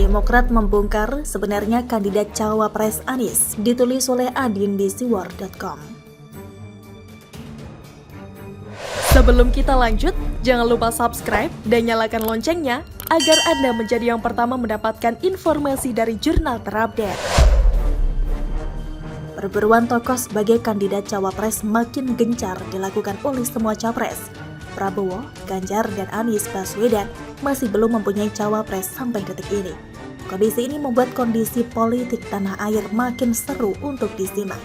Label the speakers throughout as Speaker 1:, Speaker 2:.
Speaker 1: Demokrat membongkar sebenarnya kandidat Cawapres Anies, ditulis oleh Adin di siwar.com.
Speaker 2: Sebelum kita lanjut, jangan lupa subscribe dan nyalakan loncengnya agar Anda menjadi yang pertama mendapatkan informasi dari jurnal terupdate.
Speaker 1: Perburuan tokoh sebagai kandidat Cawapres makin gencar dilakukan oleh semua capres. Prabowo, Ganjar, dan Anies Baswedan masih belum mempunyai Cawapres sampai detik ini. Kondisi ini membuat kondisi politik tanah air makin seru untuk disimak.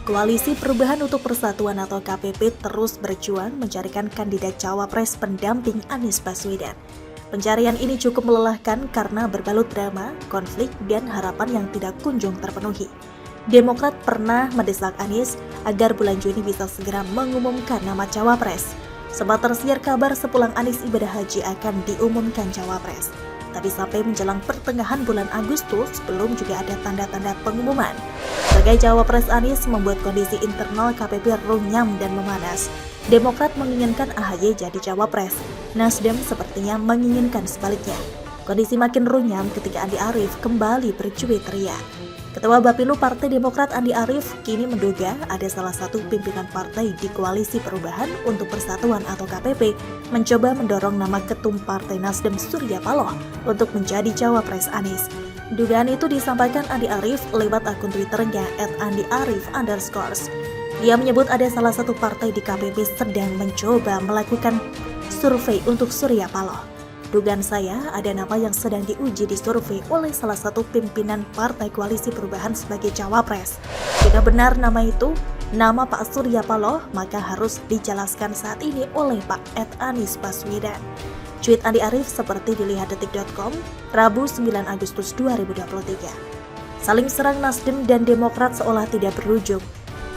Speaker 1: Koalisi Perubahan untuk Persatuan atau KPP terus berjuang mencarikan kandidat Cawapres pendamping Anies Baswedan. Pencarian ini cukup melelahkan karena berbalut drama, konflik, dan harapan yang tidak kunjung terpenuhi. Demokrat pernah mendesak Anies agar bulan Juni bisa segera mengumumkan nama Cawapres. Sempat tersiar kabar sepulang Anies ibadah haji akan diumumkan Cawapres. Tapi sampai menjelang pertengahan bulan Agustus, belum juga ada tanda-tanda pengumuman. Sebagai Cawapres Anies membuat kondisi internal KPP runyam dan memanas. Demokrat menginginkan AHY jadi Cawapres. Nasdem sepertinya menginginkan sebaliknya. Kondisi makin runyam ketika Andi Arief kembali bercuit ria. Ketua Bapilu Partai Demokrat Andi Arief kini menduga ada salah satu pimpinan partai di Koalisi Perubahan untuk Persatuan atau KPP mencoba mendorong nama Ketum Partai Nasdem Surya Paloh untuk menjadi Cawapres Anies. Dugaan itu disampaikan Andi Arief lewat akun Twitternya @andiarif_. Dia menyebut ada salah satu partai di KPP sedang mencoba melakukan survei untuk Surya Paloh. Dugaan saya ada nama yang sedang diuji di survei oleh salah satu pimpinan Partai Koalisi Perubahan sebagai Cawapres. Jika benar nama itu, nama Pak Surya Paloh, maka harus dijelaskan saat ini oleh Pak Anies Baswedan. Tweet Andi Arief seperti dilihat detik.com, Rabu 9 Agustus 2023. Saling serang Nasdem dan Demokrat seolah tidak berujung.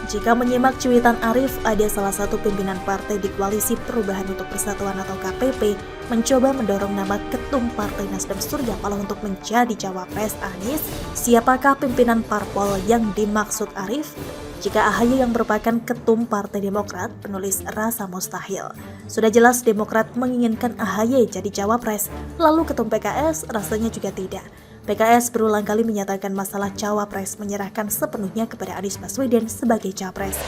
Speaker 1: Jika menyimak cuitan Arief, ada salah satu pimpinan partai di Koalisi Perubahan untuk Persatuan atau KPP mencoba mendorong nama Ketum Partai Nasdem Surya Paloh untuk menjadi Cawapres Anies. Siapakah pimpinan parpol yang dimaksud Arief? Jika AHY yang merupakan Ketum Partai Demokrat, penulis rasa mustahil. Sudah jelas Demokrat menginginkan AHY jadi Cawapres, lalu Ketum PKS rasanya juga tidak. PKS berulang kali menyatakan masalah Cawapres menyerahkan sepenuhnya kepada Anies Baswedan sebagai Capres.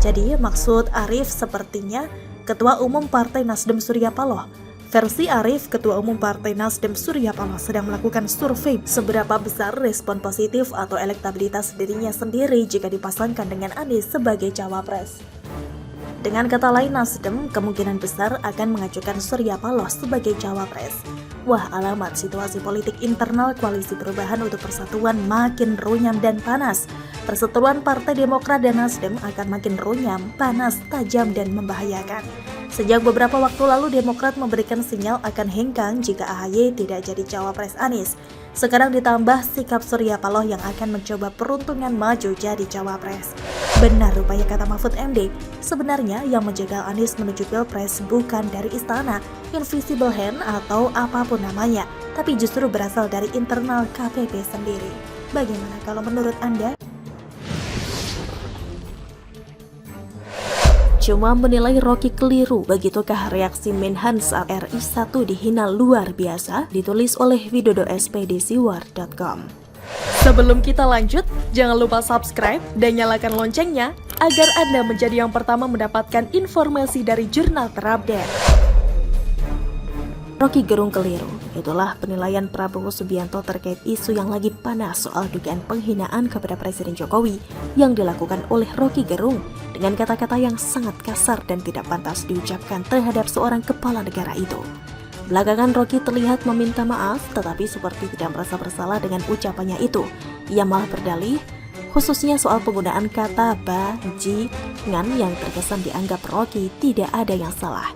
Speaker 1: Jadi maksud Arief sepertinya Ketua Umum Partai Nasdem Surya Paloh. Versi Arief, Ketua Umum Partai Nasdem Surya Paloh sedang melakukan survei seberapa besar respon positif atau elektabilitas dirinya sendiri jika dipasangkan dengan Anies sebagai Cawapres. Dengan kata lain, Nasdem kemungkinan besar akan mengajukan Surya Paloh sebagai Cawapres. Wah, alamat situasi politik internal Koalisi Perubahan untuk Persatuan makin runyam dan panas. Perseteruan Partai Demokrat dan Nasdem akan makin runyam, panas, tajam, dan membahayakan. Sejak beberapa waktu lalu Demokrat memberikan sinyal akan hengkang jika AHY tidak jadi Cawapres Anies. Sekarang ditambah sikap Surya Paloh yang akan mencoba peruntungan maju jadi Cawapres. Benar rupanya kata Mahfud MD, sebenarnya yang menjegal Anies menuju Pilpres bukan dari istana, invisible hand atau apapun namanya, tapi justru berasal dari internal KPP sendiri. Bagaimana kalau menurut Anda?
Speaker 2: Cuma menilai Rocky keliru, begitukah reaksi Menhan saat RI 1 dihina luar biasa, ditulis oleh Widodo SP di siwar.com. Sebelum kita lanjut, jangan lupa subscribe dan nyalakan loncengnya agar Anda menjadi yang pertama mendapatkan informasi dari jurnal terupdate.
Speaker 1: Rocky Gerung keliru. Itulah penilaian Prabowo Subianto terkait isu yang lagi panas soal dugaan penghinaan kepada Presiden Jokowi yang dilakukan oleh Rocky Gerung dengan kata-kata yang sangat kasar dan tidak pantas diucapkan terhadap seorang kepala negara itu. Belakangan Rocky terlihat meminta maaf tetapi seperti tidak merasa bersalah dengan ucapannya itu. Ia malah berdalih, khususnya soal penggunaan kata bajingan yang terkesan dianggap Rocky tidak ada yang salah.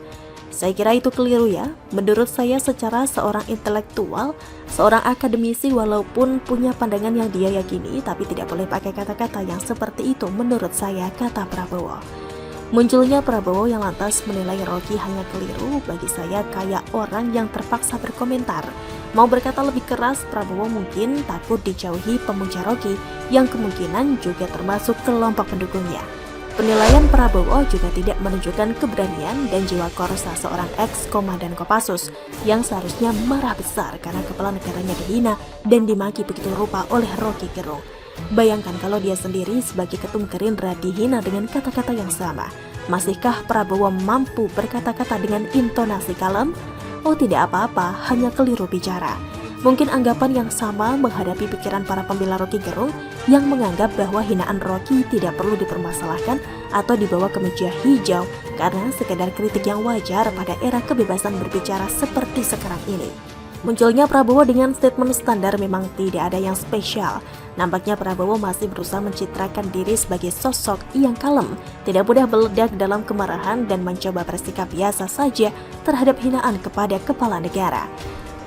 Speaker 1: Saya kira itu keliru ya. Menurut saya secara seorang intelektual, seorang akademisi walaupun punya pandangan yang dia yakini, tapi tidak boleh pakai kata-kata yang seperti itu menurut saya, kata Prabowo. Munculnya Prabowo yang lantas menilai Rocky hanya keliru bagi saya kayak orang yang terpaksa berkomentar. Mau berkata lebih keras, Prabowo mungkin takut dijauhi pemuja Rocky yang kemungkinan juga termasuk kelompok pendukungnya.
Speaker 2: Penilaian Prabowo juga tidak menunjukkan keberanian dan jiwa korsa seorang ex-komandan Kopassus yang seharusnya marah besar karena kepala negaranya dihina dan dimaki begitu rupa oleh Rocky Gerung. Bayangkan kalau dia sendiri sebagai ketum Gerindra dihina dengan kata-kata yang sama. Masihkah Prabowo mampu berkata-kata dengan intonasi kalem? Oh, tidak apa-apa, hanya keliru bicara. Mungkin anggapan yang sama menghadapi pikiran para pembela Rocky Gerung yang menganggap bahwa hinaan Rocky tidak perlu dipermasalahkan atau dibawa ke meja hijau karena sekedar kritik yang wajar pada era kebebasan berbicara seperti sekarang ini. Munculnya Prabowo dengan statement standar memang tidak ada yang spesial. Nampaknya Prabowo masih berusaha mencitrakan diri sebagai sosok yang kalem, tidak mudah meledak dalam kemarahan dan mencoba bersikap biasa saja terhadap hinaan kepada kepala negara.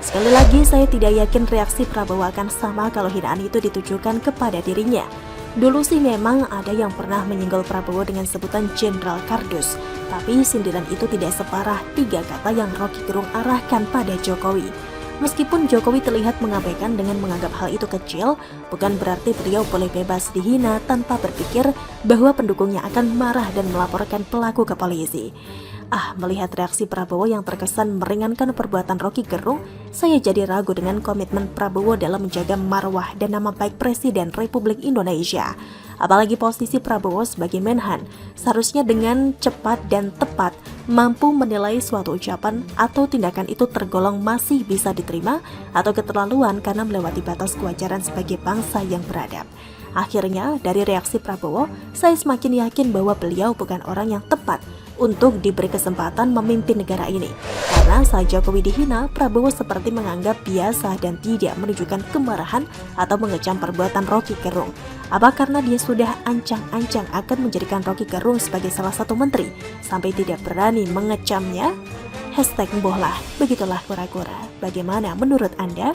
Speaker 2: Sekali lagi, saya tidak yakin reaksi Prabowo akan sama kalau hinaan itu ditujukan kepada dirinya. Dulu sih memang ada yang pernah menyinggol Prabowo dengan sebutan Jenderal Kardus, tapi sindiran itu tidak separah 3 kata yang Rocky Gerung arahkan pada Jokowi. Meskipun Jokowi terlihat mengabaikan dengan menganggap hal itu kecil, bukan berarti beliau boleh bebas dihina tanpa berpikir bahwa pendukungnya akan marah dan melaporkan pelaku ke polisi. Melihat reaksi Prabowo yang terkesan meringankan perbuatan Rocky Gerung, saya jadi ragu dengan komitmen Prabowo dalam menjaga marwah dan nama baik Presiden Republik Indonesia. Apalagi posisi Prabowo sebagai Menhan, seharusnya dengan cepat dan tepat mampu menilai suatu ucapan atau tindakan itu tergolong masih bisa diterima atau keterlaluan karena melewati batas kewajaran sebagai bangsa yang beradab. Akhirnya, dari reaksi Prabowo, saya semakin yakin bahwa beliau bukan orang yang tepat untuk diberi kesempatan memimpin negara ini. Karena saat Jokowi dihina, Prabowo seperti menganggap biasa dan tidak menunjukkan kemarahan atau mengecam perbuatan Rocky Gerung. Apa karena dia sudah ancang-ancang akan menjadikan Rocky Gerung sebagai salah satu menteri, sampai tidak berani mengecamnya? #Mbohlah, begitulah kura-kura. Bagaimana menurut Anda?